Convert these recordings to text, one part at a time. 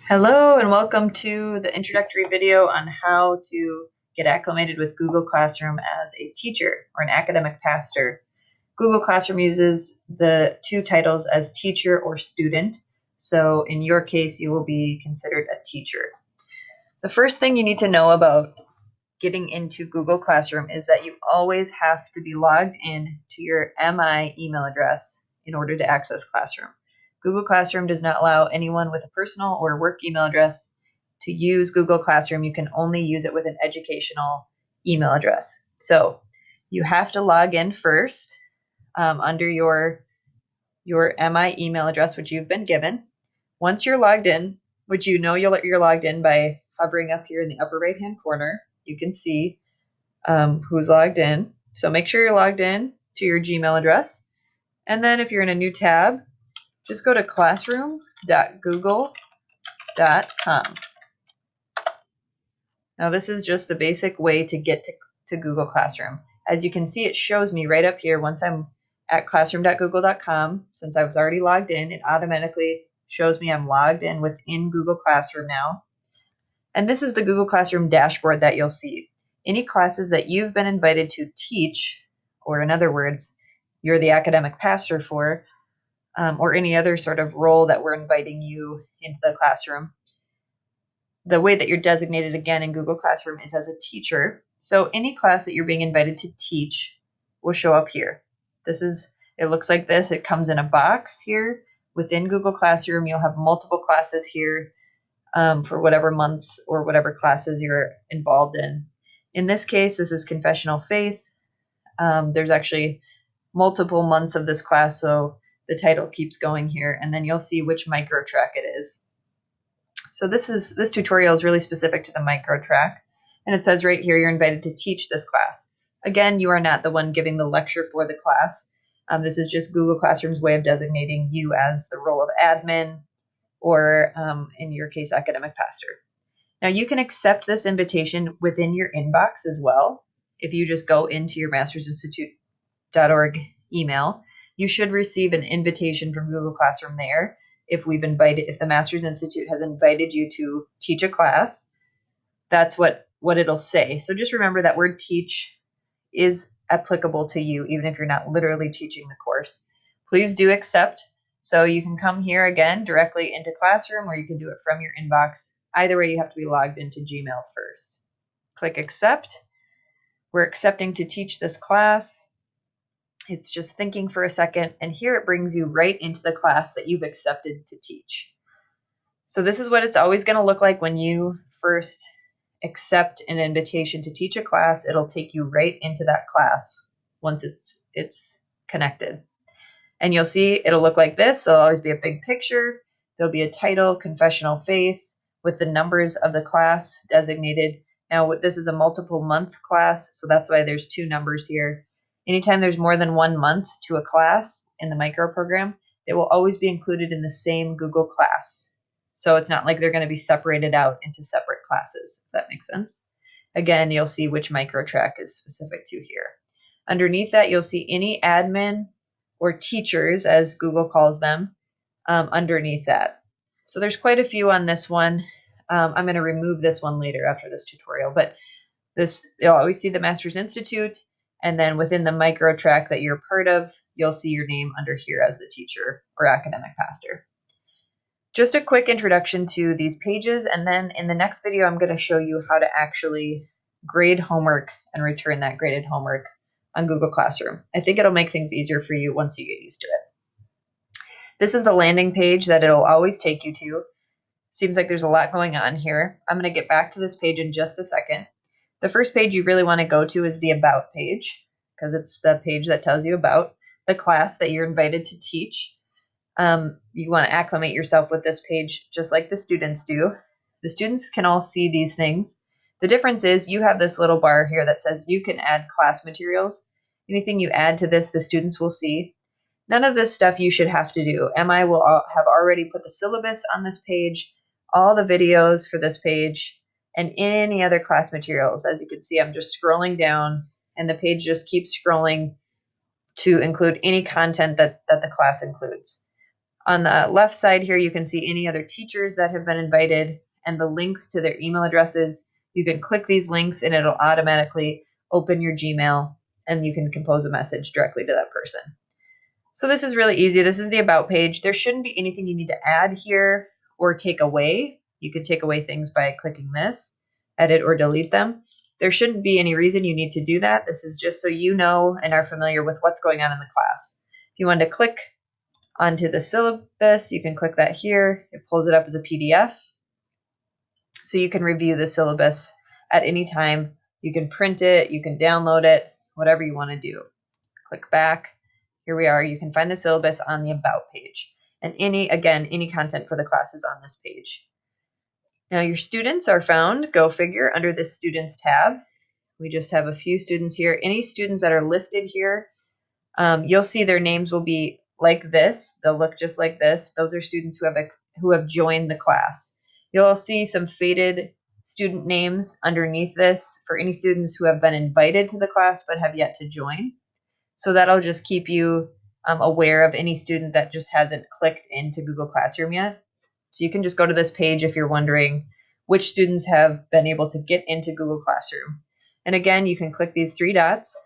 Hello and welcome to the introductory video on how to get acclimated with Google Classroom as a teacher or an academic pastor. Google Classroom uses the two titles as teacher or student, so in your case you will be considered a teacher. The first thing you need to know about getting into Google Classroom is that you always have to be logged in to your MI email address in order to access Classroom. Google Classroom does not allow anyone with a personal or work email address to use Google Classroom. You can only use it with an educational email address. So you have to log in first under your MI email address, which you've been given. Once you're logged in, which you know you're logged in by hovering up here in the upper right hand corner, you can see who's logged in. So make sure you're logged in to your Gmail address. And then if you're in a new tab, just go to classroom.google.com. Now this is just the basic way to get to Google Classroom. As you can see, it shows me right up here once I'm at classroom.google.com. Since I was already logged in, it automatically shows me I'm logged in within Google Classroom now. And this is the Google Classroom dashboard that you'll see. Any classes that you've been invited to teach, or in other words, you're the academic pastor for, or any other sort of role that we're inviting you into the classroom. The way that you're designated again in Google Classroom is as a teacher. So any class that you're being invited to teach will show up here. It looks like this. It comes in a box here. Within Google Classroom, you'll have multiple classes here for whatever months or whatever classes you're involved in. In this case, this is confessional faith. There's actually multiple months of this class, so the title keeps going here, and then you'll see which micro track it is. So this tutorial is really specific to the micro track, and it says right here you're invited to teach this class. Again, you are not the one giving the lecture for the class. This is just Google Classroom's way of designating you as the role of admin, or in your case, academic pastor. Now you can accept this invitation within your inbox as well. If you just go into your mastersinstitute.org email, you should receive an invitation from Google Classroom there. If the Masters Institute has invited you to teach a class, that's what it'll say. So just remember that word teach is applicable to you, even if you're not literally teaching the course. Please do accept. So you can come here again directly into Classroom, or you can do it from your inbox. Either way, you have to be logged into Gmail first. Click accept. We're accepting to teach this class. It's just thinking for a second, and here it brings you right into the class that you've accepted to teach. So this is what it's always going to look like when you first accept an invitation to teach a class. It'll take you right into that class once it's connected. And you'll see it'll look like this. There'll always be a big picture. There'll be a title, Confessional Faith, with the numbers of the class designated. Now, this is a multiple month class, so that's why there's two numbers here. Anytime there's more than 1 month to a class in the micro program, it will always be included in the same Google class. So it's not like they're going to be separated out into separate classes, if that makes sense. Again, you'll see which micro track is specific to here. Underneath that, you'll see any admin or teachers, as Google calls them, underneath that. So there's quite a few on this one. I'm going to remove this one later after this tutorial, but you'll always see the Masters Institute, and then within the micro track that you're part of, you'll see your name under here as the teacher or academic pastor. Just a quick introduction to these pages, and then in the next video, I'm going to show you how to actually grade homework and return that graded homework on Google Classroom. I think it'll make things easier for you once you get used to it. This is the landing page that it'll always take you to. Seems like there's a lot going on here. I'm going to get back to this page in just a second. The first page you really want to go to is the About page, because it's the page that tells you about the class that you're invited to teach. You want to acclimate yourself with this page just like the students do. The students can all see these things. The difference is you have this little bar here that says you can add class materials. Anything you add to this, the students will see. None of this stuff you should have to do. MI will have already put the syllabus on this page, all the videos for this page, and any other class materials. As you can see, I'm just scrolling down, and the page just keeps scrolling to include any content that the class includes. On the left side here, you can see any other teachers that have been invited and the links to their email addresses. You can click these links and it'll automatically open your Gmail and you can compose a message directly to that person. So this is really easy. This is the About page. There shouldn't be anything you need to add here or take away. You could take away things by clicking this, edit or delete them. There shouldn't be any reason you need to do that. This is just so you know and are familiar with what's going on in the class. If you want to click onto the syllabus, you can click that here. It pulls it up as a PDF. So you can review the syllabus at any time. You can print it, you can download it, whatever you want to do. Click back. Here we are. You can find the syllabus on the About page. And any content for the class is on this page. Now your students are found, go figure, under the Students tab. We just have a few students here. Any students that are listed here, you'll see their names will be like this. They'll look just like this. Those are students who have joined the class. You'll see some faded student names underneath this for any students who have been invited to the class but have yet to join. So that'll just keep you aware of any student that just hasn't clicked into Google Classroom yet. So you can just go to this page if you're wondering which students have been able to get into Google Classroom. And again, you can click these three dots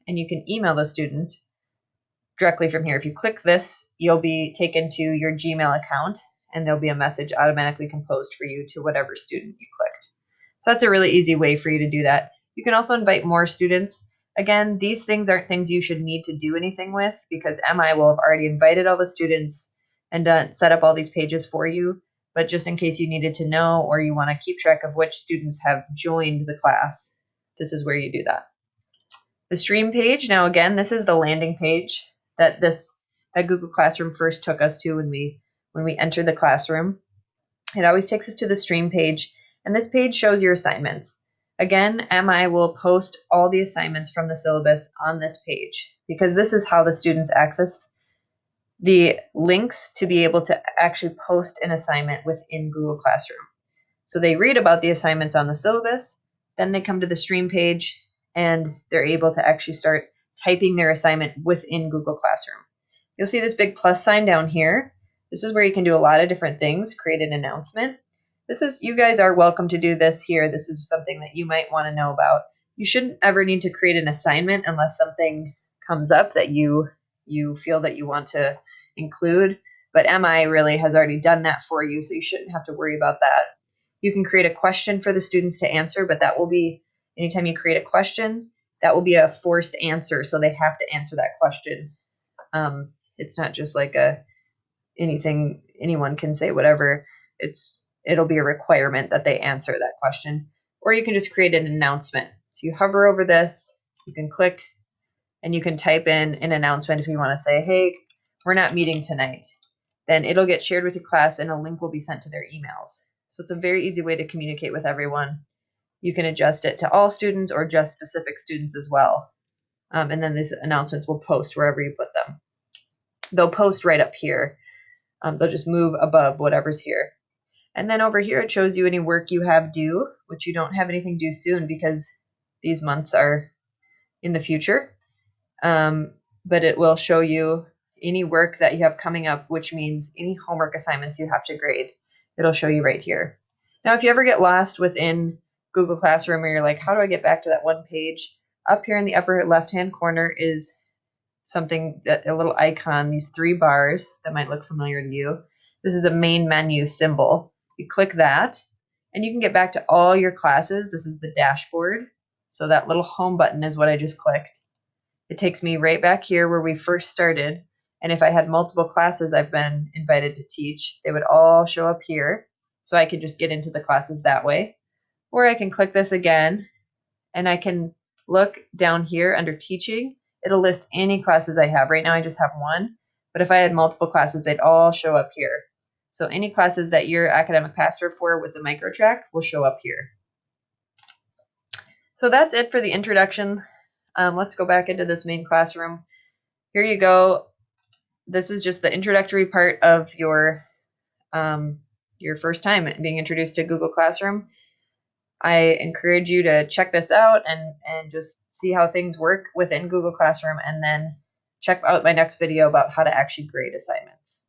and you can email the student directly from here. If you click this, you'll be taken to your Gmail account and there'll be a message automatically composed for you to whatever student you clicked. So that's a really easy way for you to do that. You can also invite more students. Again, these things aren't things you should need to do anything with because MI will have already invited all the students and set up all these pages for you. But just in case you needed to know or you want to keep track of which students have joined the class, this is where you do that. The Stream page, now again, this is the landing page that Google Classroom first took us to when we entered the classroom. It always takes us to the Stream page, and this page shows your assignments. Again, MI will post all the assignments from the syllabus on this page because this is how the students access the links to be able to actually post an assignment within Google Classroom. So they read about the assignments on the syllabus, then they come to the Stream page, and they're able to actually start typing their assignment within Google Classroom. You'll see this big plus sign down here. This is where you can do a lot of different things, create an announcement. You guys are welcome to do this here. This is something that you might want to know about. You shouldn't ever need to create an assignment unless something comes up that you feel that you want to include. But MI really has already done that for you, so you shouldn't have to worry about that. You can create a question for the students to answer, but that will be, anytime you create a question, that will be a forced answer, so they have to answer that question. It's not just like anything anyone can say whatever. It'll be a requirement that they answer that question. Or you can just create an announcement. So you hover over this, you can click, and you can type in an announcement if you want to say, hey, we're not meeting tonight. Then it'll get shared with your class and a link will be sent to their emails. So it's a very easy way to communicate with everyone. You can adjust it to all students or just specific students as well. And then these announcements will post wherever you put them. They'll post right up here. They'll just move above whatever's here. And then over here, it shows you any work you have due, which you don't have anything due soon because these months are in the future. But it will show you any work that you have coming up, which means any homework assignments you have to grade. It'll show you right here. Now, if you ever get lost within Google Classroom or you're like, how do I get back to that one page? Up here in the upper left-hand corner is a little icon, these three bars that might look familiar to you. This is a main menu symbol. You click that, and you can get back to all your classes. This is the dashboard. So that little home button is what I just clicked. It takes me right back here where we first started. And if I had multiple classes I've been invited to teach, they would all show up here. So I can just get into the classes that way. Or I can click this again, and I can look down here under teaching. It'll list any classes I have. Right now I just have one, but if I had multiple classes, they'd all show up here. So any classes that you're academic pastor for with the microtrack will show up here. So that's it for the introduction. Let's go back into this main classroom. Here you go. This is just the introductory part of your first time being introduced to Google Classroom. I encourage you to check this out and just see how things work within Google Classroom, and then check out my next video about how to actually grade assignments.